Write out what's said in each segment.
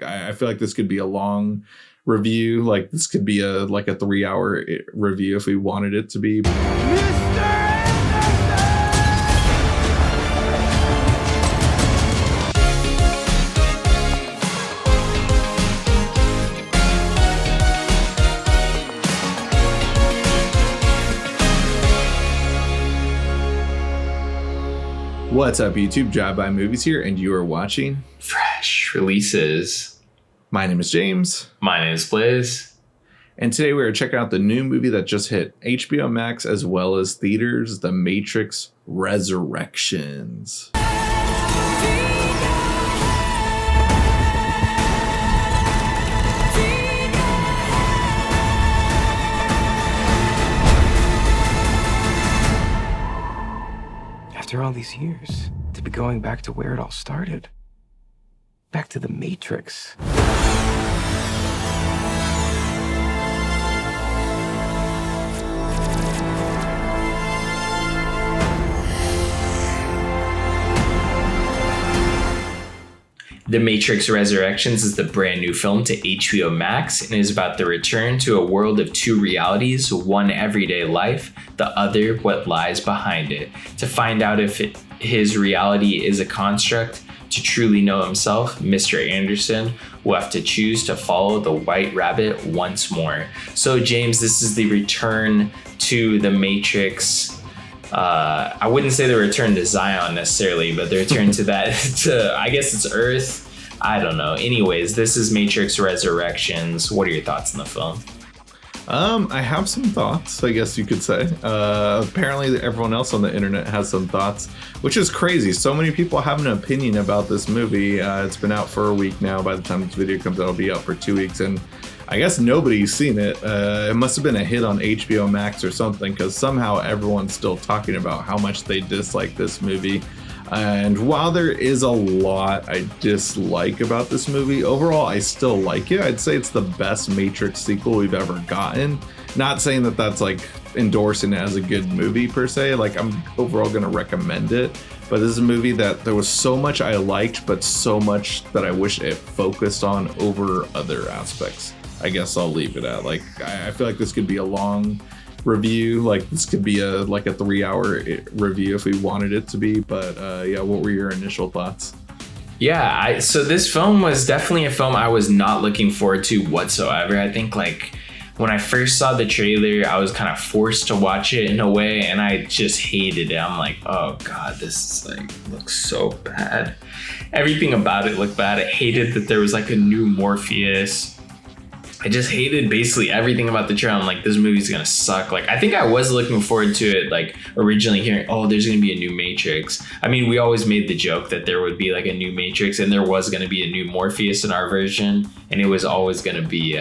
I feel like this could be a long review. Like this could be a 3-hour review if we wanted it to be. What's up, YouTube? Drive-By Movies here, and you are watching Fresh Releases. My name is James. My name is Blaze. And today we are checking out the new movie that just hit HBO Max as well as theaters, The Matrix Resurrections. After all these years, to be going back to where it all started. Back to the Matrix. The Matrix Resurrections is the brand new film to HBO Max and is about the return to a world of two realities, one everyday life, the other what lies behind it. To find out if his reality is a construct, to truly know himself, Mr. Anderson will have to choose to follow the White Rabbit once more. So James, this is the return to the Matrix. I wouldn't say the return to Zion necessarily, but the return to I guess it's Earth. I don't know. Anyways, this is Matrix Resurrections. What are your thoughts on the film? I have some thoughts, I guess you could say. Apparently everyone else on the internet has some thoughts, which is crazy. So many people have an opinion about this movie. It's been out for a week now. By the time this video comes out, it'll be out for 2 weeks. And I guess nobody's seen it. It must have been a hit on HBO Max or something, because somehow everyone's still talking about how much they dislike this movie. And while there is a lot I dislike about this movie, overall I still like it. I'd say it's the best Matrix sequel we've ever gotten. Not saying that that's like endorsing it as a good movie per se. Like, I'm overall gonna recommend it. But this is a movie that there was so much I liked, but so much that I wish it focused on over other aspects. I guess I'll leave it at, like, I feel like this could be a long review. Like, this could be a 3-hour review if we wanted it to be. But yeah, what were your initial thoughts? Yeah, so this film was definitely a film I was not looking forward to whatsoever. I think, like, when I first saw the trailer, I was kind of forced to watch it in a way, and I just hated it. I'm like, oh god, this is like looks so bad. Everything about it looked bad. I hated that there was like a new Morpheus. I just hated basically everything about the trailer. I'm like, this movie's gonna suck. Like, I think I was looking forward to it, like originally hearing, oh, there's gonna be a new Matrix. I mean, we always made the joke that there would be like a new Matrix, and there was gonna be a new Morpheus in our version, and it was always gonna be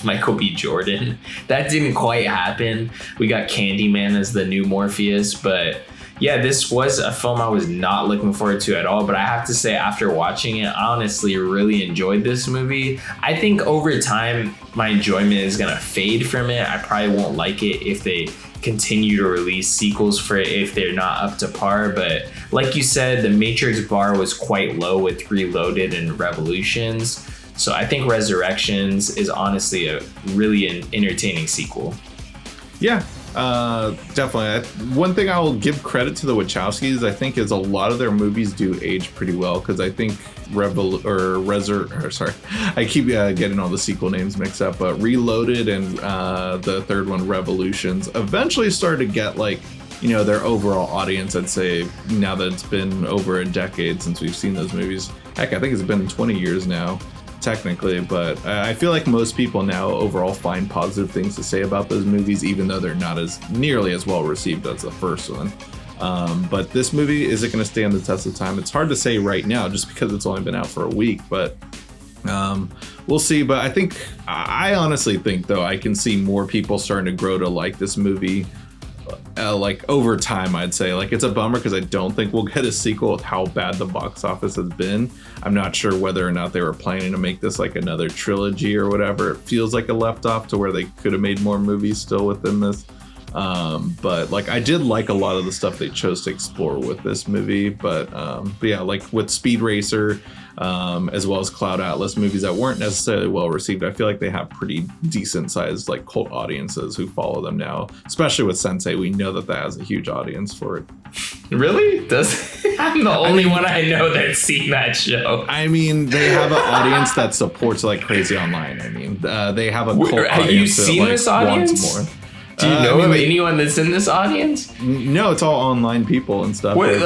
Michael B. Jordan. That didn't quite happen. We got Candyman as the new Morpheus, but yeah, this was a film I was not looking forward to at all, but I have to say, after watching it, I honestly really enjoyed this movie. I think over time, my enjoyment is gonna fade from it. I probably won't like it if they continue to release sequels for it if they're not up to par. But like you said, the Matrix bar was quite low with Reloaded and Revolutions. So I think Resurrections is honestly a really entertaining sequel. Yeah. Definitely. One thing I will give credit to the Wachowskis, I think, is a lot of their movies do age pretty well, because I think I keep getting all the sequel names mixed up, but Reloaded and the third one, Revolutions, eventually started to get, like, you know, their overall audience, I'd say, now that it's been over a decade since we've seen those movies. Heck, I think it's been 20 years now, technically, but I feel like most people now overall find positive things to say about those movies, even though they're not as nearly as well received as the first one. But this movie, is it going to stand the test of time? It's hard to say right now, just because it's only been out for a week, but we'll see. But I honestly think, though, I can see more people starting to grow to like this movie like over time. I'd say, like, it's a bummer because I don't think we'll get a sequel with how bad the box office has been. I'm not sure whether or not they were planning to make this like another trilogy or whatever. It feels like a left off to where they could have made more movies still within this But like I did like a lot of the stuff they chose to explore with this movie. But yeah, like with Speed Racer, as well as Cloud Atlas, movies that weren't necessarily well received, I feel like they have pretty decent sized like cult audiences who follow them now, especially with Sense8. We know that has a huge audience for it. Really? I'm the only one I know that's seen that show. I mean, they have an audience that supports like crazy online. I mean, they have a cult audience. Have you seen that, like, this audience? Wants more. Do you know of anyone that's in this audience? No, it's all online people and stuff. Where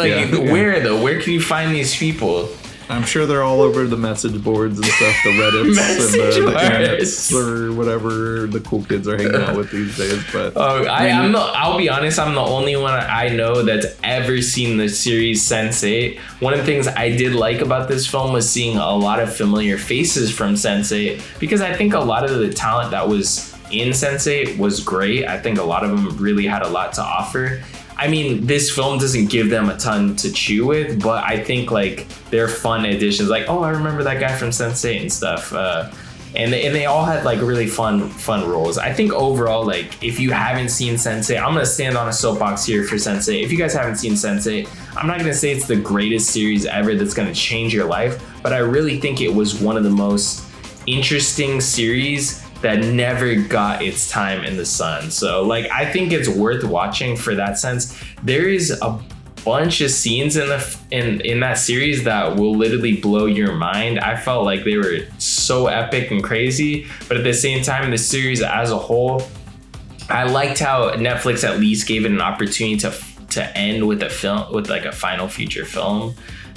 though? Where can you find these people? I'm sure they're all over the message boards and stuff, the Reddits and the internets or whatever the cool kids are hanging out with these days. But I'll be honest, I'm the only one I know that's ever seen the series Sense8. One of the things I did like about this film was seeing a lot of familiar faces from Sense8, because I think a lot of the talent that was in Sense8 was great. I think a lot of them really had a lot to offer. I mean, this film doesn't give them a ton to chew with, but I think like they're fun additions. Like, oh, I remember that guy from Sense8 and stuff. And they all had like really fun roles. I think overall, like if you haven't seen Sense8, I'm gonna stand on a soapbox here for Sense8. If you guys haven't seen Sense8, I'm not gonna say it's the greatest series ever that's gonna change your life, but I really think it was one of the most interesting series that never got its time in the sun. So like I think it's worth watching for that sense. There is a bunch of scenes in that series that will literally blow your mind. I felt like they were so epic and crazy, but at the same time, the series as a whole, I liked how Netflix at least gave it an opportunity to end with a film, with like a final feature film.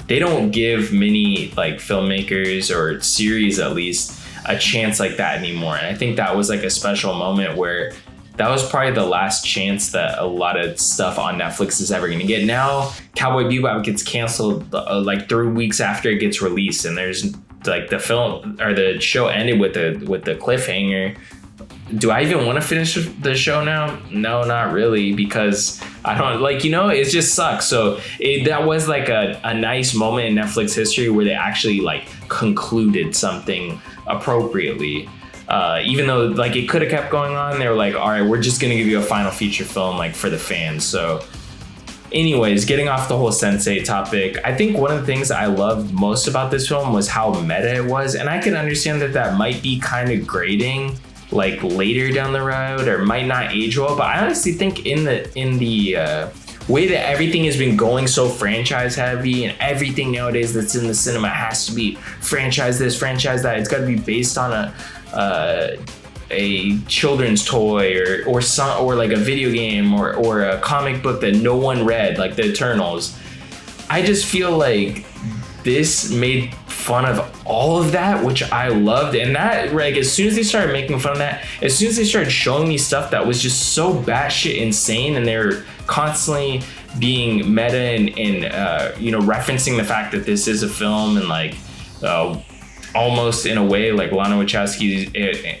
They don't give many like filmmakers or series at least a chance like that anymore. And I think that was like a special moment where that was probably the last chance that a lot of stuff on Netflix is ever going to get. Now, Cowboy Bebop gets canceled like 3 weeks after it gets released, and there's like the film or the show ended with the cliffhanger. Do I even want to finish the show now? No, not really, because I don't like, it just sucks. So that was like a nice moment in Netflix history where they actually like concluded something appropriately. Even though like it could have kept going on, they were like, all right, we're just going to give you a final feature film like for the fans. So anyways, getting off the whole Sense8 topic, I think one of the things I loved most about this film was how meta it was. And I can understand that might be kind of grating like later down the road or might not age well, but I honestly think in the way that everything has been going so franchise heavy, and everything nowadays that's in the cinema has to be franchise this, franchise that. It's got to be based on a children's toy or like a video game or a comic book that no one read, like the Eternals. I just feel like this made fun of all of that, which I loved. And that, like, as soon as they started making fun of that, as soon as they started showing me stuff that was just so batshit insane, and they're constantly being meta and referencing the fact that this is a film, and like almost in a way like Lana Wachowski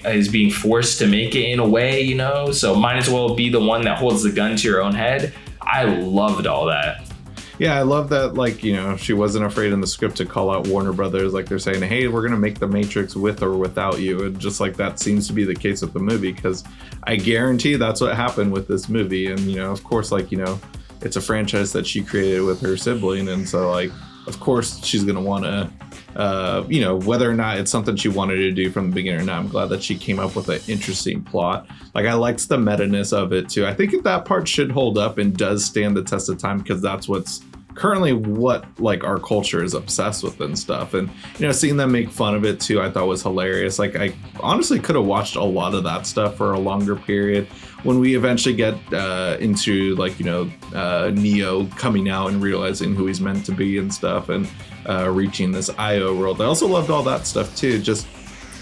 is being forced to make it in a way, so might as well be the one that holds the gun to your own head. I loved all that. Yeah, I love that, like, she wasn't afraid in the script to call out Warner Brothers. Like, they're saying, hey, we're going to make The Matrix with or without you. And just like that seems to be the case with the movie, because I guarantee that's what happened with this movie. And, of course, like, it's a franchise that she created with her sibling. And so, like, of course, she's going to want to, whether or not it's something she wanted to do from the beginning or not. I'm glad that she came up with an interesting plot. Like, I liked the meta-ness of it, too. I think that part should hold up and does stand the test of time, because that's what's currently what like our culture is obsessed with and stuff. And seeing them make fun of it too, I thought was hilarious. Like, I honestly could have watched a lot of that stuff for a longer period. When we eventually get into like Neo coming out and realizing who he's meant to be and stuff, and reaching this IO world, I also loved all that stuff too.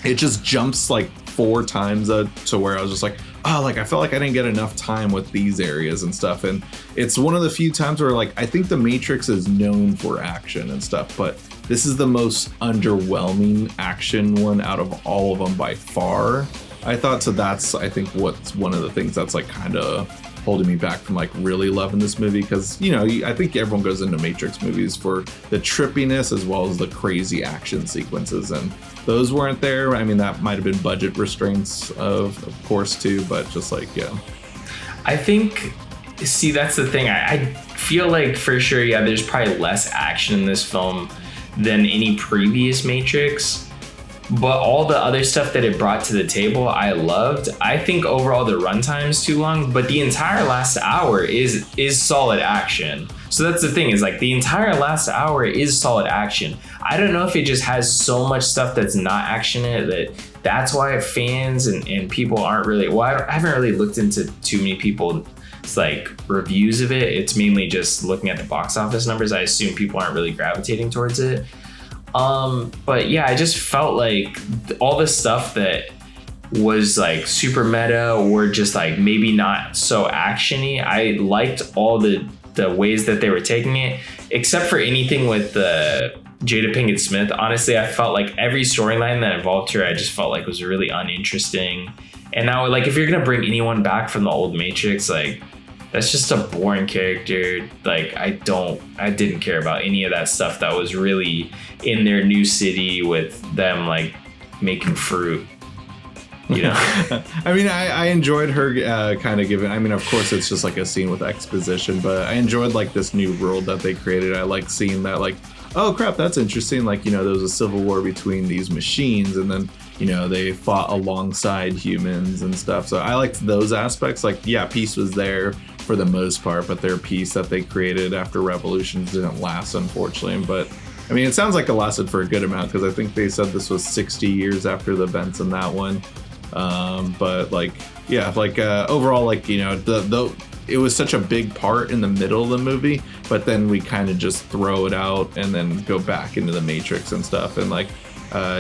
It just jumps like 4 times to where I was just like, oh, like I felt like I didn't get enough time with these areas and stuff. And it's one of the few times where like I think The Matrix is known for action and stuff, but this is the most underwhelming action one out of all of them by far, I thought. So that's, I think, what's one of the things that's like kind of holding me back from like really loving this movie, because I think everyone goes into Matrix movies for the trippiness as well as the crazy action sequences, and those weren't there. I mean, that might have been budget restraints of course too, but just like, yeah. I think, see, that's the thing. I feel like for sure, yeah, there's probably less action in this film than any previous Matrix. But all the other stuff that it brought to the table, I loved. I think overall the runtime's too long, but the entire last hour is solid action. So that's the thing, is like the entire last hour is solid action. I don't know if it just has so much stuff that's not action in it that's why fans and people aren't really, well, I haven't really looked into too many people like reviews of it. It's mainly just looking at the box office numbers. I assume people aren't really gravitating towards it. But yeah, I just felt like all the stuff that was like super meta or just like maybe not so actiony, I liked all the ways that they were taking it, except for anything with the Jada Pinkett Smith. Honestly, I felt like every storyline that involved her, I just felt like was really uninteresting. And now, like, if you're gonna bring anyone back from the old Matrix, like, that's just a boring character. Like, I didn't care about any of that stuff that was really in their new city with them like making fruit, you know. I mean, I enjoyed her kind of giving, I mean, of course it's just like a scene with exposition, but I enjoyed like this new world that they created. I like seeing that, like, oh crap, that's interesting. Like, you know, there was a civil war between these machines, and then, you know, they fought alongside humans and stuff. So I liked those aspects. Like, yeah, peace was there for the most part, but their peace that they created after Revolutions didn't last, unfortunately. But I mean, it sounds like it lasted for a good amount, because I think they said this was 60 years after the events in that one. But like, yeah, like overall, like, you know, it was such a big part in the middle of the movie, but then we kind of just throw it out and then go back into the Matrix and stuff. And like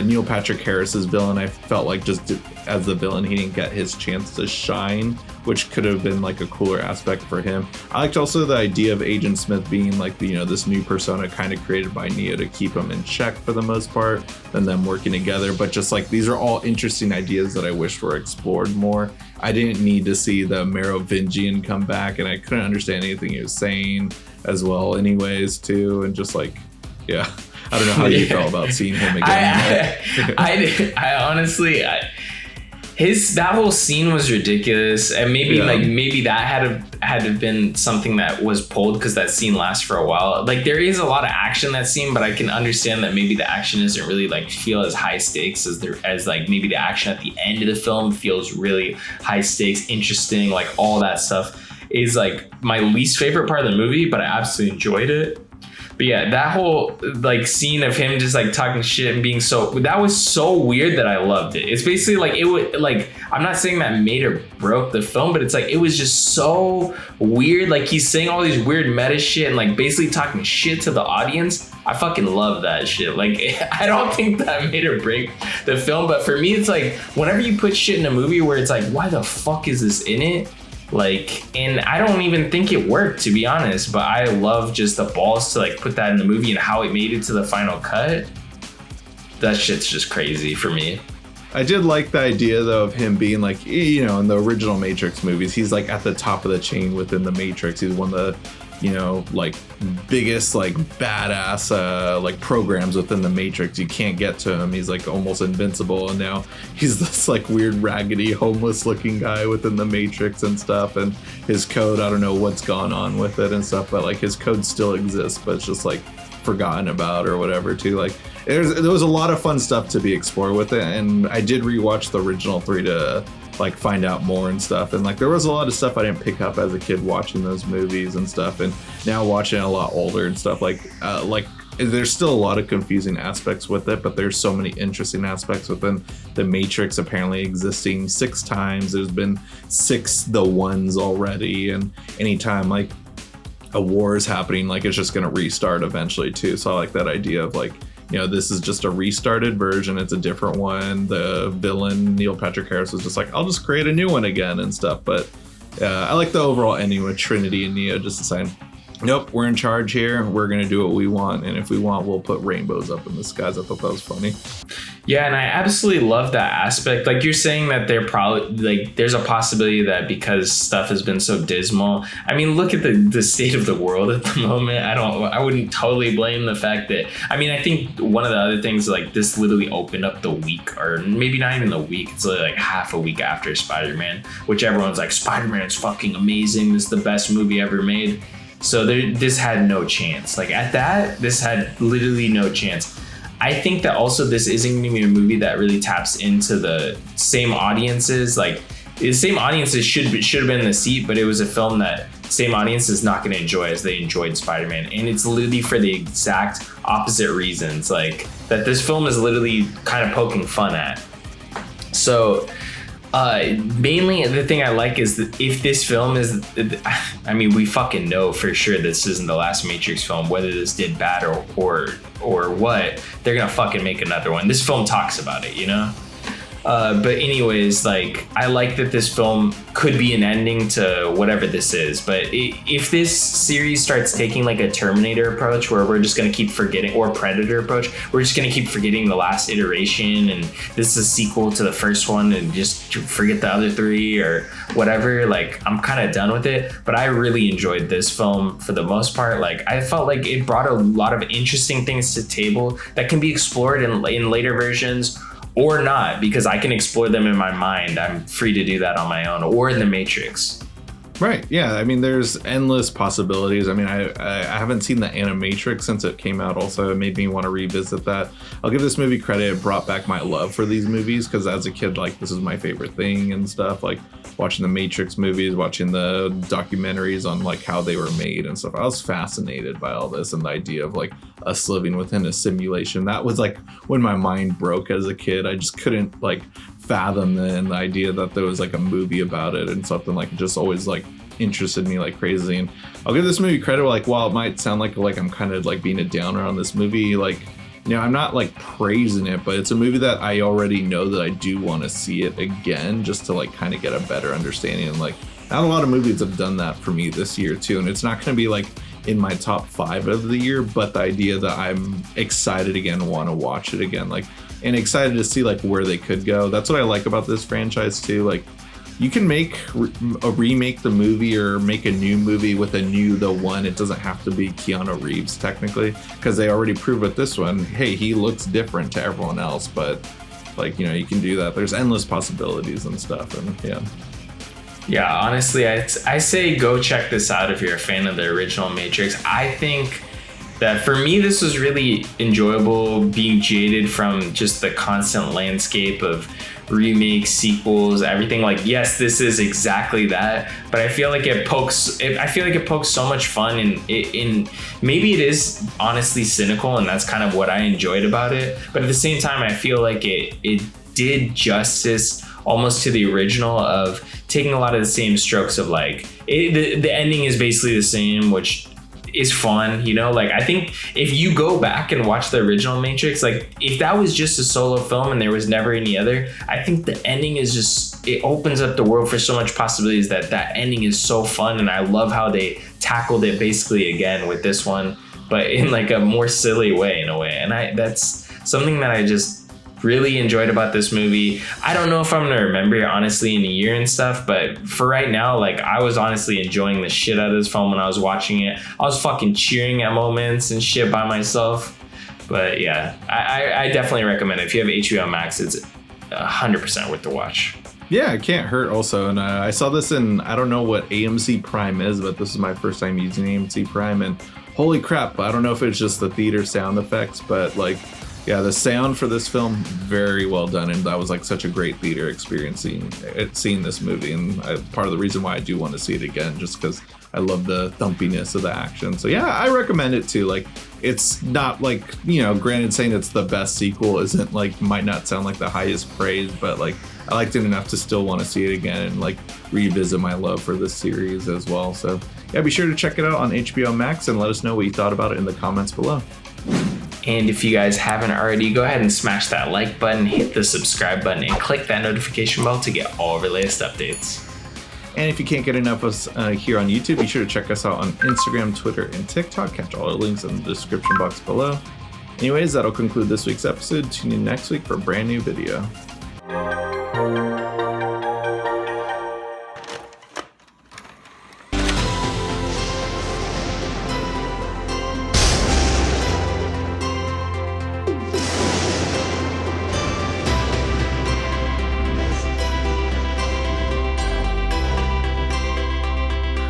Neil Patrick Harris's villain, I felt like just as the villain, he didn't get his chance to shine, which could have been like a cooler aspect for him. I liked also the idea of Agent Smith being like, you know, this new persona kind of created by Neo to keep him in check for the most part, and them working together. But just like, these are all interesting ideas that I wish were explored more. I didn't need to see the Merovingian come back, and I couldn't understand anything he was saying as well anyways too. And just like, yeah, I don't know how you felt about seeing him again. I honestly, that whole scene was ridiculous, and maybe that had to been something that was pulled, because that scene lasts for a while. Like, there is a lot of action in that scene, but I can understand that maybe the action doesn't really like feel as high stakes as like maybe the action at the end of the film feels really high stakes, interesting. Like, all that stuff is like my least favorite part of the movie, but I absolutely enjoyed it. But yeah, that whole like scene of him just like talking shit and being that was so weird that I loved it. It's basically like, it would like, I'm not saying that made or broke the film, but it's like, it was just so weird. Like, he's saying all these weird meta shit and like basically talking shit to the audience. I fucking love that shit. Like, I don't think that made or break the film, but for me, it's like, whenever you put shit in a movie where it's like, why the fuck is this in it? Like, and I don't even think it worked, to be honest, but I love just the balls to like put that in the movie and how it made it to the final cut. That shit's just crazy for me. I did like the idea though of him being like, you know, in the original Matrix movies, he's like at the top of the chain within the Matrix. He's one of the, you know, like biggest like badass like programs within the Matrix. You can't get to him. He's like almost invincible, and now he's this like weird raggedy homeless looking guy within the Matrix and stuff. And his code, I don't know what's gone on with it and stuff, but like his code still exists, but it's just like forgotten about or whatever too. Like, there was a lot of fun stuff to be explored with it, and I did rewatch the original 3 to like find out more and stuff. And like, there was a lot of stuff I didn't pick up as a kid watching those movies and stuff, and now watching it a lot older and stuff, like there's still a lot of confusing aspects with it, but there's so many interesting aspects within the Matrix apparently existing 6 times. There's been 6 the ones already, and anytime like a war is happening, like, it's just gonna restart eventually too. So I like that idea of like, you know, this is just a restarted version. It's a different one. The villain, Neil Patrick Harris, was just like, I'll just create a new one again and stuff. But I like the overall ending with Trinity and Neo just deciding, nope, we're in charge here. We're going to do what we want. And if we want, we'll put rainbows up in the skies. I thought that was funny. Yeah, and I absolutely love that aspect. Like you're saying that they're probably like there's a possibility that because stuff has been so dismal. I mean, look at the state of the world at the moment. I wouldn't totally blame the fact that I think one of the other things, like this literally opened up the week, or maybe not even the week, it's like half a week after Spider-Man, which everyone's like, Spider-Man's fucking amazing. This is the best movie ever made. So this had no chance. Like at that, this had literally no chance. I think that also this isn't going to be a movie that really taps into the same audiences. Like the same audiences should have been in the seat, but it was a film that same audience is not going to enjoy as they enjoyed Spider-Man. And it's literally for the exact opposite reasons, like that this film is literally kind of poking fun at. So mainly the thing I like is that if this film is, I mean, we fucking know for sure this isn't the last Matrix film, whether this did bad or what, they're gonna fucking make another one. This film talks about it, you know? But anyways, like, I like that this film could be an ending to whatever this is. But if this series starts taking like a Terminator approach, where we're just going to keep forgetting, or Predator approach, we're just going to keep forgetting the last iteration, and this is a sequel to the first one, and just forget the other three or whatever, like, I'm kind of done with it. But I really enjoyed this film for the most part. Like, I felt like it brought a lot of interesting things to the table that can be explored in later versions, or not, because I can explore them in my mind. I'm free to do that on my own, or in the Matrix. Right. Yeah. I mean, there's endless possibilities. I mean, I haven't seen the Animatrix since it came out. Also, it made me want to revisit that. I'll give this movie credit. It brought back my love for these movies, because as a kid, like, this is my favorite thing and stuff. Like watching the Matrix movies, watching the documentaries on like how they were made and stuff. I was fascinated by all this and the idea of like us living within a simulation. That was like when my mind broke as a kid. I just couldn't like fathom the idea that there was like a movie about it, and something like just always like interested me like crazy. And I'll give this movie credit. Like, while it might sound like I'm kind of like being a downer on this movie, like, you know, I'm not like praising it, but it's a movie that I already know that I do want to see it again, just to like kind of get a better understanding. And like, not a lot of movies have done that for me this year too, and it's not going to be like in my top 5 of the year, but the idea that I'm excited again, want to watch it again, like, and excited to see like where they could go. That's what I like about this franchise too. Like, you can remake the movie or make a new movie with the one. It doesn't have to be Keanu Reeves technically, because they already proved with this one, hey, he looks different to everyone else. But like, you know, you can do that. There's endless possibilities and stuff. And yeah. Yeah, honestly, I say go check this out if you're a fan of the original Matrix. I think that for me, this was really enjoyable, being jaded from just the constant landscape of remakes, sequels, everything. Like, yes, this is exactly that, but I feel like it pokes so much fun, in maybe it is honestly cynical, and that's kind of what I enjoyed about it. But at the same time, I feel like it did justice almost to the original, of taking a lot of the same strokes of like the ending is basically the same, which is fun, you know. Like, I think if you go back and watch the original Matrix, like if that was just a solo film and there was never any other, I think the ending is just, it opens up the world for so much possibilities. That ending is so fun, and I love how they tackled it basically again with this one, but in like a more silly way, in a way. And that's something that I just really enjoyed about this movie. I don't know if I'm gonna remember it honestly in a year and stuff, but for right now, like, I was honestly enjoying the shit out of this film when I was watching it. I was fucking cheering at moments and shit by myself. But yeah, I definitely recommend it. If you have HBO Max, it's 100% worth the watch. Yeah, it can't hurt also. And I saw this in, I don't know what AMC Prime is, but this is my first time using AMC Prime, and holy crap, I don't know if it's just the theater sound effects, but like, yeah, the sound for this film, very well done. And that was like such a great theater experience seeing this movie. And part of the reason why I do want to see it again, just because I love the thumpiness of the action. So yeah, I recommend it too. Like, it's not like, you know, granted, saying it's the best sequel isn't like, might not sound like the highest praise, but like, I liked it enough to still want to see it again and like revisit my love for this series as well. So yeah, be sure to check it out on HBO Max and let us know what you thought about it in the comments below. And if you guys haven't already, go ahead and smash that like button, hit the subscribe button, and click that notification bell to get all of our latest updates. And if you can't get enough of us here on YouTube, be sure to check us out on Instagram, Twitter, and TikTok. Catch all our links in the description box below. Anyways, that'll conclude this week's episode. Tune in next week for a brand new video.